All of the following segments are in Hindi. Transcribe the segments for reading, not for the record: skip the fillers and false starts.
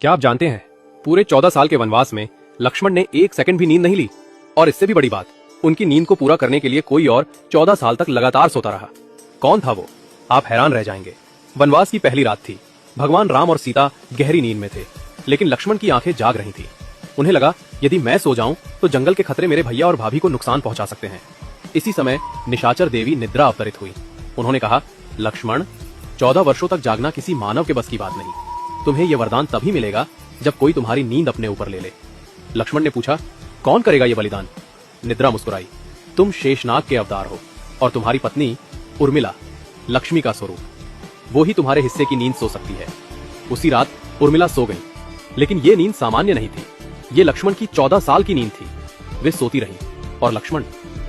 क्या आप जानते हैं, पूरे 14 साल के वनवास में लक्ष्मण ने एक सेकंड भी नींद नहीं ली। और इससे भी बड़ी बात, उनकी नींद को पूरा करने के लिए कोई और 14 साल तक लगातार सोता रहा। कौन था वो? आप हैरान रह जाएंगे। वनवास की पहली रात थी। भगवान राम और सीता गहरी नींद में थे, लेकिन लक्ष्मण की आंखें जाग रही थी। उन्हें लगा, यदि मैं सो जाऊं तो जंगल के खतरे मेरे भैया और भाभी को नुकसान पहुंचा सकते हैं। इसी समय निशाचर देवी निद्रा अवतरित हुई। उन्होंने कहा, लक्ष्मण, 14 वर्षों तक जागना किसी मानव के बस की बात नहीं। तुम्हें यह वरदान तभी मिलेगा जब कोई तुम्हारी नींद अपने ऊपर ले ले। लक्ष्मण ने पूछा, कौन करेगा यह बलिदान? निद्रा मुस्कुराई, तुम शेषनाग के अवतार हो और तुम्हारी पत्नी उर्मिला लक्ष्मी का स्वरूप, वो ही तुम्हारे हिस्से की नींद सो सकती है। उसी रात उर्मिला सो गई, लेकिन ये नींद सामान्य नहीं थी। ये लक्ष्मण की 14 साल की नींद थी। वे सोती रहीं और लक्ष्मण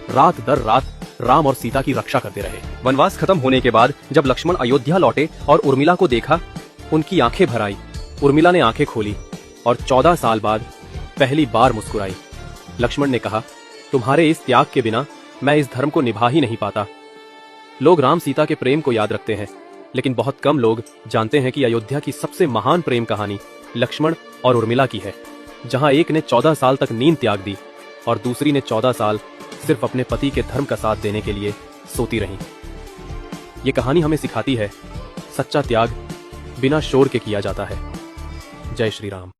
रात दर रात राम और सीता की रक्षा करते रहे। वनवास खत्म होने के बाद जब लक्ष्मण अयोध्या लौटे और उर्मिला को देखा, उनकी आंखें भर आई। उर्मिला ने आंखें खोली और 14 साल बाद पहली बार मुस्कुराई। लक्ष्मण ने कहा, तुम्हारे इस त्याग के बिना मैं इस धर्म को निभा ही नहीं पाता। लोग राम सीता के प्रेम को याद रखते हैं, लेकिन बहुत कम लोग जानते हैं कि अयोध्या की सबसे महान प्रेम कहानी लक्ष्मण और उर्मिला की है, जहां एक ने 14 साल तक नींद त्याग दी और दूसरी ने 14 साल सिर्फ अपने पति के धर्म का साथ देने के लिए सोती रहीं। ये कहानी हमें सिखाती है, सच्चा त्याग बिना शोर के किया जाता है। जय श्री राम।